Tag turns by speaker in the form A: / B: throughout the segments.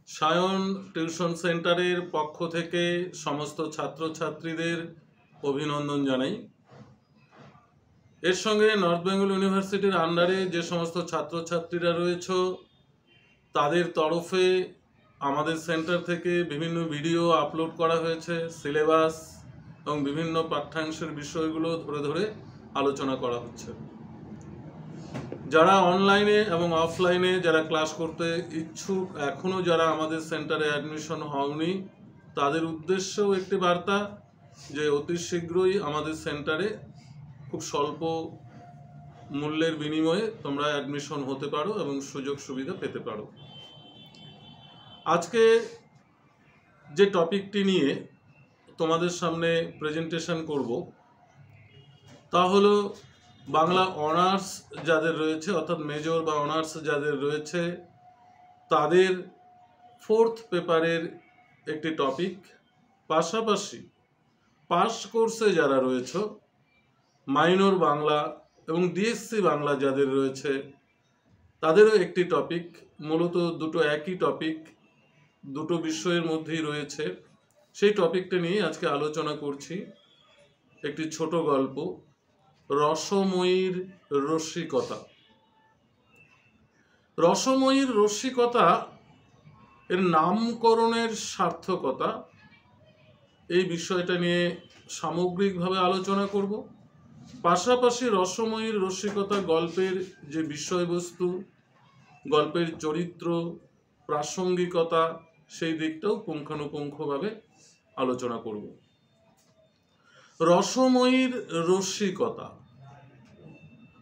A: Sayan tuition সেন্টারের পক্ষ থেকে সমস্ত ছাত্রছাত্রীদের অভিনন্দন জানাই। এর সঙ্গে নর্থ বেঙ্গল ইউনিভার্সিটির আন্ডারে যে সমস্ত ছাত্রছাত্রীরা রয়েছে তাদের তরফে আমাদের সেন্টার থেকে বিভিন্ন ভিডিও আপলোড করা হয়েছে। সিলেবাস এবং বিভিন্ন পাঠ্যাংশের বিষয়গুলো ধরে ধরে আলোচনা করা হচ্ছে। যারা অনলাইনে এবং অফলাইনে যারা ক্লাস করতে ইচ্ছুক, এখনও যারা আমাদের সেন্টারে অ্যাডমিশন হওনি, তাদের উদ্দেশ্যেও একটি বার্তা যে অতি শীঘ্রই আমাদের সেন্টারে খুব স্বল্প মূল্যের বিনিময়ে তোমরা অ্যাডমিশন হতে পারো এবং সুযোগ সুবিধা পেতে পারো। আজকে যে টপিকটি নিয়ে তোমাদের সামনে প্রেজেন্টেশন করব তা হলো বাংলা অনার্স যাদের রয়েছে, অর্থাৎ মেজর বা অনার্স যাদের রয়েছে তাদের ফোর্থ পেপারের একটি টপিক। পাশাপাশি পাস কোর্সে যারা রয়েছে, মাইনর বাংলা এবং ডিএসসি বাংলা যাদের রয়েছে তাদেরও একটি টপিক। মূলত দুটো একই টপিক, দুটো বিষয়ের মধ্যেই রয়েছে। সেই টপিকটা নিয়ে আজকে আলোচনা করছি। একটি ছোট গল্প, রসময়ীর রসিকতা। রসময়ীর রসিকতা এর নামকরণের সার্থকতা, এই বিষয়টা নিয়ে সামগ্রিকভাবে আলোচনা করব। পাশাপাশি রসময়ীর রসিকতা গল্পের যে বিষয়বস্তু, গল্পের চরিত্র, প্রাসঙ্গিকতা, সেই দিকটাও পুঙ্খানুপুঙ্খভাবে আলোচনা করব। রসময়ীর রসিকতা,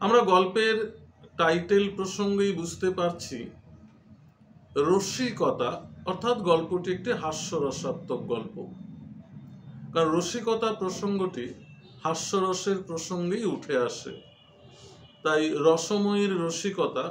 A: আমরা গল্পের টাইটেল প্রসঙ্গেই বুঝতে পারছি রসিকতা অর্থাৎ গল্পটি একটি হাস্যরসাত্মক গল্প। কারণ রসিকতা প্রসঙ্গটি হাস্যরসের প্রসঙ্গেই উঠে আসে, তাই রসময়ীর রসিকতা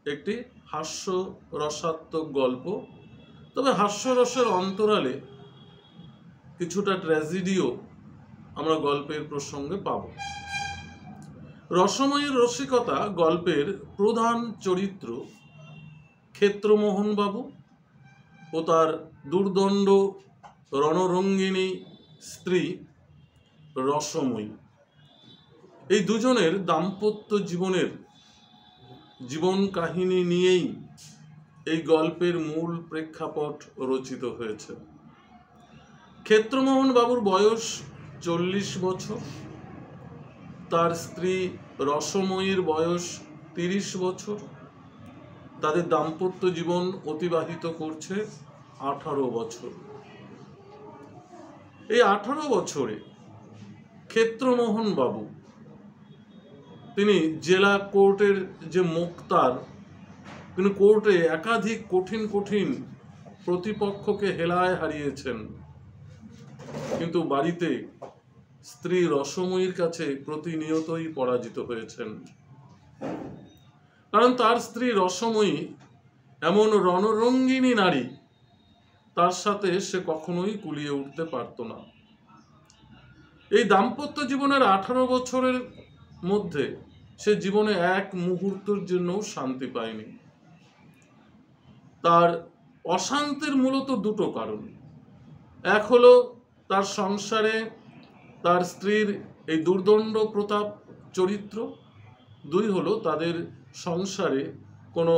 A: একটি হাস্যরসাত্মক গল্প। তবে হাস্যরসের অন্তরালে কিছুটা ট্র্যাজেডিও আমরা গল্পের প্রসঙ্গে পাব। রসময়ীর রসিকতা গল্পের প্রধান চরিত্র ক্ষেত্রমোহন বাবু ও তার দুর্দণ্ড রণরঙ্গিনী স্ত্রী রসময়ী। এই দুজনের দাম্পত্য জীবন কাহিনী নিয়েই এই গল্পের মূল প্রেক্ষাপট রচিত হয়েছে। ক্ষেত্রমোহন বাবুর বয়স 40 বছর, তার স্ত্রী রসময়ীর বয়স 30 বছর। তাদের দাম্পত্য জীবন অতিবাহিত করছে 18 বছর। এই 18 বছরে ক্ষেত্রমোহন বাবু তিনি জেলা কোর্টের যে মোক্তার, তিনি কোর্টে একাধিক কঠিন প্রতিপক্ষকে হেলায় হারিয়েছেন, কিন্তু বাড়িতে স্ত্রী রসময়ীর কাছে প্রতিনিয়তই পরাজিত হয়েছেন। কারণ তার স্ত্রী রসময়ী এমন রণরঙ্গিনী নারী, তার সাথে সে কখনোই কুলিয়ে উঠতে পারত না। এই দাম্পত্য জীবনের 18 বছরের মধ্যে সে জীবনে এক মুহূর্তের জন্যও শান্তি পায়নি। তার অশান্তির মূলত দুটো কারণ। এক হলো তার সংসারে তার স্ত্রীর এই দুর্দণ্ড প্রতাপ চরিত্র, দুই হলো তাদের সংসারে কোনো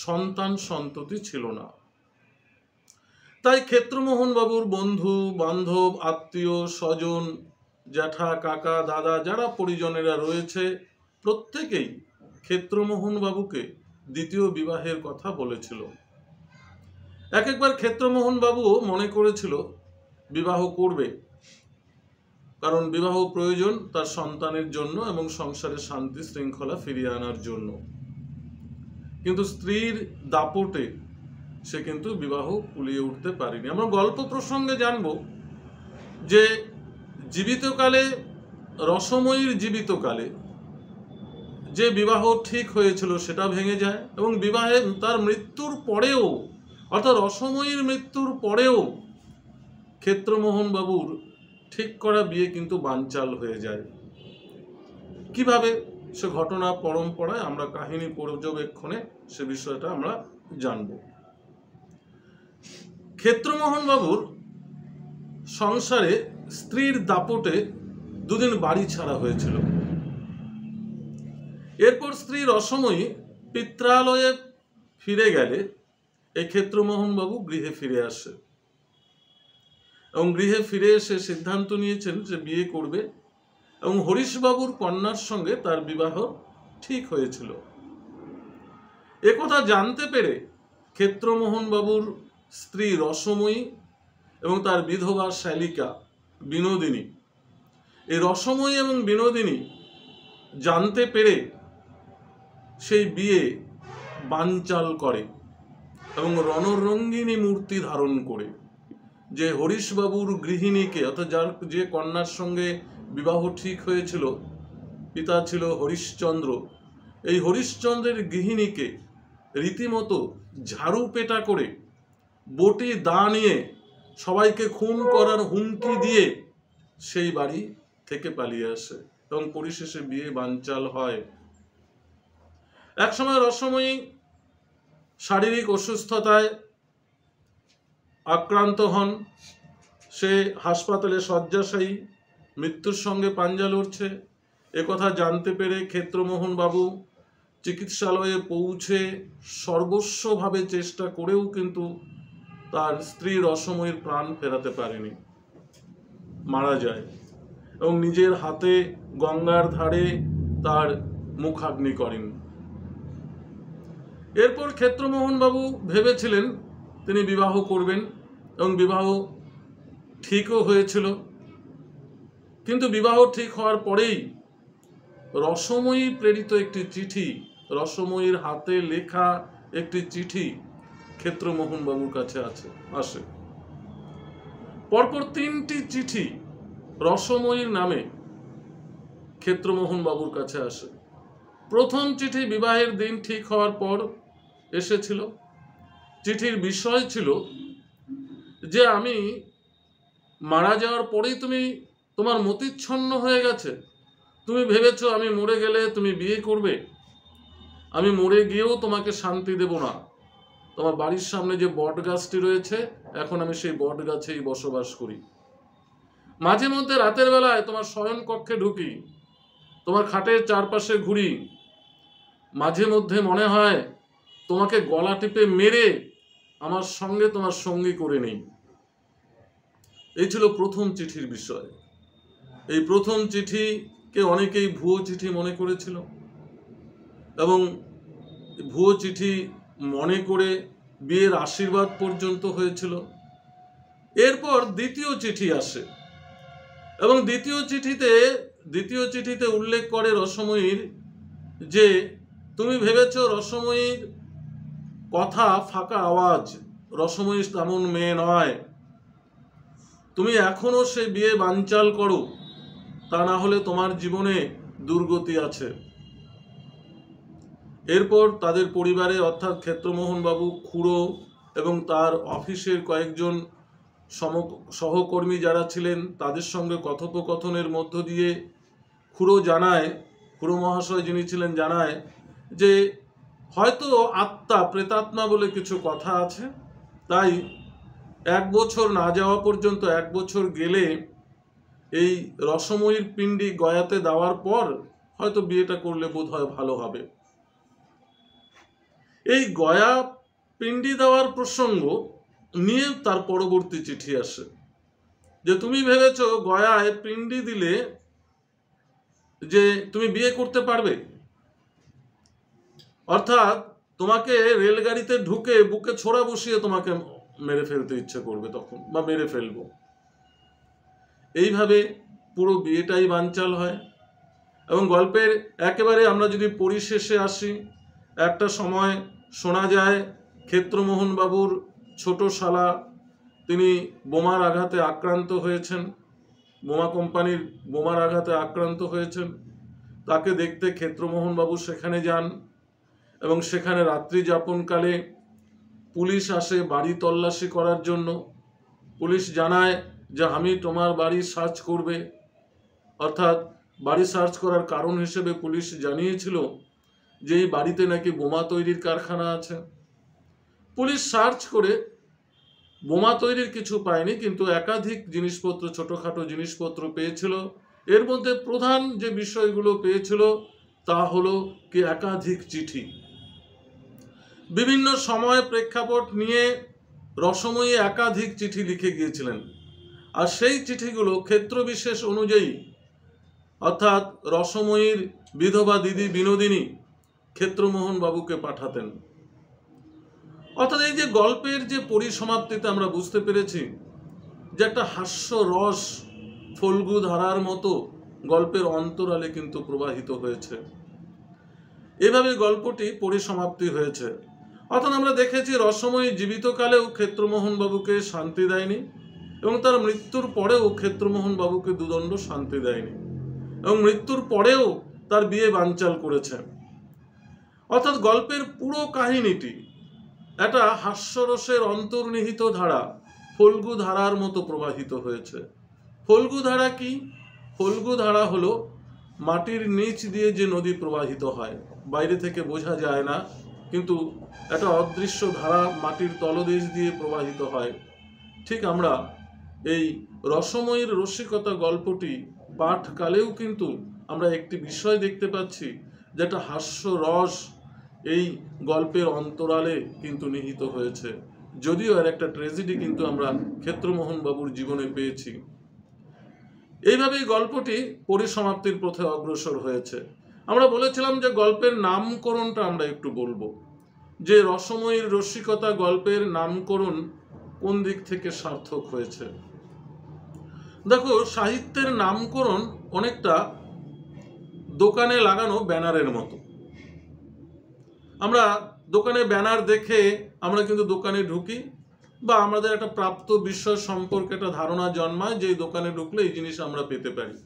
A: সন্তান সন্ততি ছিল না। তাই ক্ষেত্রমোহন বাবুর বন্ধু বান্ধব, আত্মীয় স্বজন, জ্যাঠা, কাকা, দাদা, যারা পরিজনেরা রয়েছে প্রত্যেকেই ক্ষেত্রমোহন বাবুকে দ্বিতীয় বিবাহের কথা বলেছিল। একবার ক্ষেত্রমোহন বাবুও মনে করেছিল বিবাহ করবে, কারণ বিবাহ প্রয়োজন তার সন্তানের জন্য এবং সংসারে শান্তি শৃঙ্খলা ফিরিয়ে আনার জন্য। কিন্তু স্ত্রীর দাপটে সে কিন্তু বিবাহ কুলিয়ে উঠতে পারেনি। আমরা গল্প প্রসঙ্গে জানব যে রসময়ীর জীবিতকালে যে বিবাহ ঠিক হয়েছিল সেটা ভেঙে যায়, এবং বিবাহে তার মৃত্যুর পরেও, অর্থাৎ রসময়ীর মৃত্যুর পরেও ক্ষেত্রমোহন বাবুর ঠিক করা বিয়ে কিন্তু বানচাল হয়ে যায়। কিভাবে সে ঘটনা পরম্পরায় আমরা কাহিনী পর্যবেক্ষণে সে বিষয়টা আমরা জানব। ক্ষেত্রমোহন বাবুর সংসারে স্ত্রীর দাপটে দুদিন বাড়ি ছাড়া হয়েছিল। এরপর স্ত্রী রসময়ী পিত্রালয়ে ফিরে গেলে এই ক্ষেত্রমোহন বাবু গৃহে ফিরে আসে এবং গৃহে ফিরে এসে সিদ্ধান্ত নিয়েছেন যে বিয়ে করবে এবং হরিশবাবুর কন্যার সঙ্গে তার বিবাহ ঠিক হয়েছিল। একথা জানতে পেরে ক্ষেত্রমোহন বাবুর স্ত্রী রসময়ী এবং তার বিধবা শালিকা বিনোদিনী, এই রসময়ী এবং বিনোদিনী জানতে পেরে সেই বিয়ে বানচাল করে এবং রণরঙ্গিনী মূর্তি ধারণ করে যে হরিশবাবুর গৃহিণীকে, অর্থাৎ যার যে কন্যার সঙ্গে বিবাহ ঠিক হয়েছিল, পিতা ছিল হরিশ্চন্দ্র, এই হরিশ্চন্দ্রের গৃহিণীকে রীতিমতো ঝাড়ু পেটা করে বটি দা নিয়ে সবাইকে খুন করার হুমকি দিয়ে সেই বাড়ি থেকে পালিয়ে আসে এবং পরিশেষে বিয়ে বানচাল হয়। একসময় রসময়ী শারীরিক অসুস্থতায় আক্রান্ত হন, সে হাসপাতালে শয্যাশায়ী, মৃত্যুর সঙ্গে পাঞ্জা লড়ছে। একথা জানতে পেরে ক্ষেত্রমোহন বাবু চিকিৎসালয়ে পৌঁছে সর্বস্বভাবে চেষ্টা করেও কিন্তু তার স্ত্রী রসময়ীর প্রাণ ফেরাতে পারেনি, মারা যায় এবং নিজের হাতে গঙ্গার ধারে তার মুখাগ্নি করেন। এরপর ক্ষেত্রমোহন বাবু ভেবেছিলেন তিনি বিবাহ করবেন এবং বিবাহ ঠিকও হয়েছিল, কিন্তু বিবাহ ঠিক হওয়ার পরেই রসময়ী প্রেরিত একটি চিঠি, রসময়ীর হাতে লেখা একটি চিঠি ক্ষেত্রমোহন বাবুর কাছে আসে। পরপর 3টি চিঠি রসময়ীর নামে ক্ষেত্রমোহন বাবুর কাছে আসে। প্রথম চিঠি বিবাহের দিন ঠিক হওয়ার পর এসেছিল। চিঠির বিষয় ছিল যে আমি মারা যাওয়ার পরেই তোমার মতিচ্ছন্ন হয়ে গেছে, তুমি ভেবেছো আমি মরে গেলে তুমি বিয়ে করবে, আমি মরে গিয়েও তোমাকে শান্তি দেব না। তোমার বাড়ির সামনে যে বট গাছটি রয়েছে, এখন আমি সেই বট গাছেই বসবাস করি। মাঝে মধ্যে রাতের বেলায় তোমার শয়ন কক্ষে ঢুকি, তোমার খাটের চারপাশে ঘুরি, মাঝে মধ্যে মনে হয় তোমাকে গলা টিপে মেরে আমার সঙ্গে তোমার সঙ্গী করে নেই। এই ছিল প্রথম চিঠির বিষয়। এই প্রথম চিঠিকে অনেকেই ভুয়ো চিঠি মনে করেছিল এবং ভুয়ো চিঠি মনে করে বিয়ের আশীর্বাদ পর্যন্ত হয়েছিল। এরপর দ্বিতীয় চিঠি আসে এবং দ্বিতীয় চিঠিতে উল্লেখ করে রসময়ীর যে তুমি ভেবেছো রসময়ীর কথা ফাঁকা আওয়াজ, রসময়ী তেমন মেয়ে নয়, তুমি এখনো সে বিয়ে বানচাল করো, তা না হলে তোমার জীবনে দুর্গতি আছে। এরপর তাদের পরিবারে, অর্থাৎ ক্ষেত্রমোহন বাবু, খুড়ো এবং তার অফিসের কয়েকজন সহকর্মী যারা ছিলেন তাদের সঙ্গে কথোপকথনের মধ্য দিয়ে খুড়ো মহাশয় যিনি ছিলেন জানায় যে হয়তো আত্মা, প্রেতাত্মা বলে কিছু কথা আছে, তাই 1 বছর না যাওয়া পর্যন্ত, 1 বছর গেলে এই রসময়ীর পিণ্ডি গয়াতে দেওয়ার পর হয়তো বিয়েটা করলে বোধহয় ভালো হবে। এই গয়া পিণ্ডি দেওয়ার প্রসঙ্গ নিয়ে তার পরবর্তী চিঠি আসে যে তুমি ভেবেছো গয়ায় পিণ্ডি দিলে যে তুমি বিয়ে করতে পারবে, অর্থাৎ তোমাকে রেলগাড়িতে ঢুকে বুকে ছোড়া বসিয়ে তোমাকে মেরে ফেলতে ইচ্ছে করবে তখন, বা মেরে ফেলবো। এইভাবে পুরো বিয়েটাই বানচাল হয় এবং গল্পের একেবারে আমরা যদি পরিশেষে আসি, একটা সময় শোনা যায় ক্ষেত্রমোহন বাবুর ছোট শালা তিনি বোমার আঘাতে আক্রান্ত হয়েছেন, বোমা কোম্পানির বোমার আঘাতে আক্রান্ত হয়েছেন। তাকে দেখতে ক্ষেত্রমোহন বাবু সেখানে যান এবং সেখানে রাত্রি যাপনকালে পুলিশ আসে বাড়ি তল্লাশি করার জন্য। পুলিশ জানায় যে আমি তোমার বাড়ি সার্চ করবে, অর্থাৎ বাড়ি সার্চ করার কারণ হিসেবে পুলিশ জানিয়েছিল যে এই বাড়িতে নাকি বোমা তৈরির কারখানা আছে। পুলিশ সার্চ করে বোমা তৈরির কিছু পায়নি, কিন্তু একাধিক জিনিসপত্র, ছোটখাটো জিনিসপত্র পেয়েছিল। এর মধ্যে প্রধান যে বিষয়গুলো পেয়েছিল তা হলো কি একাধিক চিঠি। বিভিন্ন সময় প্রেক্ষাপট নিয়ে রসময়ী একাধিক চিঠি লিখে গিয়েছিলেন, আর সেই চিঠিগুলো ক্ষেত্রবিশেষ অনুযায়ী, অর্থাৎ রসময়ীর বিধবা দিদি বিনোদিনী ক্ষেত্রমোহন বাবুকে পাঠাতেন। অর্থাৎ এই যে গল্পের যে পরিসমাপ্তিতে আমরা বুঝতে পেরেছি যে একটা হাস্য রস ফল্গু ধারার মতো গল্পের অন্তরালে কিন্তু প্রবাহিত হয়েছে। এভাবে গল্পটি পরিসমাপ্তি হয়েছে। অর্থাৎ আমরা দেখেছি রসময়ী জীবিতকালেও ক্ষেত্রমোহন বাবুকে শান্তি দেয়নি, এবং তার মৃত্যুর পরেও ক্ষেত্রমোহন বাবুকে দুদণ্ড শান্তি দেয়নি, এবং মৃত্যুর পরেও তার বিয়ে বানচাল করেছে। অর্থাৎ গল্পের পুরো কাহিনীটি একটা হাস্যরসের অন্তর্নিহিত ধারা ফল্গু ধারার মতো প্রবাহিত হয়েছে। ফল্গু ধারা কি? ফল্গু ধারা হলো মাটির নিচ দিয়ে যে নদী প্রবাহিত হয়, বাইরে থেকে বোঝা যায় না, কিন্তু একটা অদৃশ্য ধারা মাটির তলদেশ দিয়ে প্রবাহিত হয়। ঠিক আমরা এই রসময়ীর রসিকতা গল্পটি পাঠকালেও কিন্তু আমরা একটি বিষয় দেখতে পাচ্ছি, যেটা হাস্য রস এই গল্পের অন্তরালে কিন্তু নিহিত হয়েছে। যদিও এর একটা ট্র্যাজেডি কিন্তু আমরা ক্ষেত্রমোহন বাবুর জীবনে পেয়েছি। এইভাবেই গল্পটি পরিসমাপ্তির পথে অগ্রসর হয়েছে। আমরা বলেছিলাম যে গল্পের নামকরণটা আমরা একটু বলবো, যে রসময়ীর রসিকতা গল্পের নামকরণ কোন দিক থেকে সার্থক হয়েছে। দেখো, সাহিত্যের নামকরণ অনেকটা দোকানে লাগানো ব্যানারের মতো। আমরা দোকানে ব্যানার দেখে আমরা কিন্তু দোকানে ঢুকি, বা আমাদের একটা প্রাপ্ত বিষয় সম্পর্কে একটা ধারণা জন্মায় যে দোকানে ঢুকলে এই জিনিস আমরা পেতে পারি।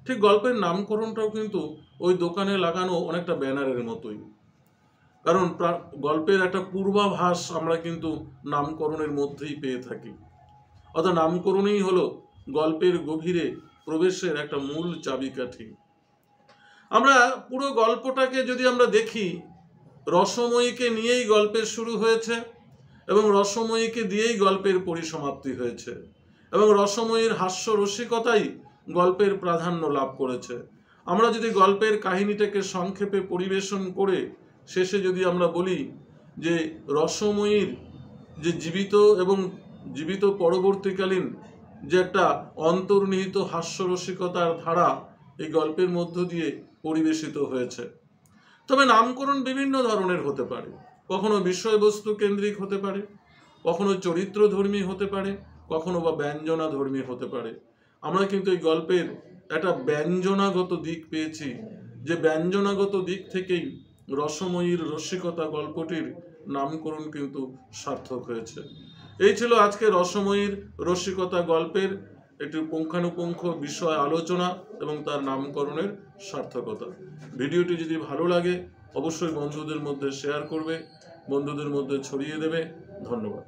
A: ঠিক গল্পের নামকরণটাও কিন্তু ওই দোকানে লাগানো অনেকটা ব্যানারের মতোই, কারণ গল্পের একটা পূর্বাভাস আমরা কিন্তু নামকরণের মধ্যেই পেয়ে থাকি। অর্থাৎ নামকরণই হলো গল্পের গভীরে প্রবেশের একটা মূল চাবিকাঠি। আমরা পুরো গল্পটাকে যদি আমরা দেখি, রসময়ীকে নিয়েই গল্পের শুরু হয়েছে, এবং রসময়ীকে দিয়েই গল্পের পরিসমাপ্তি হয়েছে, এবং রসময়ীর হাস্য রসিকতাই গল্পের প্রাধান্য লাভ করেছে। আমরা যদি গল্পের কাহিনীটাকে সংক্ষেপে পরিবেশন করে শেষে যদি আমরা বলি যে রসময়ীর যে জীবিত এবং জীবিত পরবর্তীকালীন যে একটা অন্তর্নিহিত হাস্যরসিকতার ধারা এই গল্পের মধ্য দিয়ে পরিবেশিত হয়েছে। তবে নামকরণ বিভিন্ন ধরনের হতে পারে, কখনো বিষয়বস্তু কেন্দ্রিক হতে পারে, কখনো চরিত্রধর্মী হতে পারে, কখনো বা ব্যঞ্জনাধর্মী হতে পারে। আমরা কিন্তু এই গল্পের একটা ব্যঞ্জনাগত দিক পেয়েছি, যে ব্যঞ্জনাগত দিক থেকেই রসময়ীর রসিকতা গল্পটির নামকরণ কিন্তু সার্থক হয়েছে। এই ছিল আজকে রসময়ীর রসিকতা গল্পের একটি পুঙ্খানুপুঙ্খ বিষয় আলোচনা এবং তার নামকরণের সার্থকতা। ভিডিওটি যদি ভালো লাগে অবশ্যই বন্ধুদের মধ্যে শেয়ার করবে, বন্ধুদের মধ্যে ছড়িয়ে দেবে। ধন্যবাদ।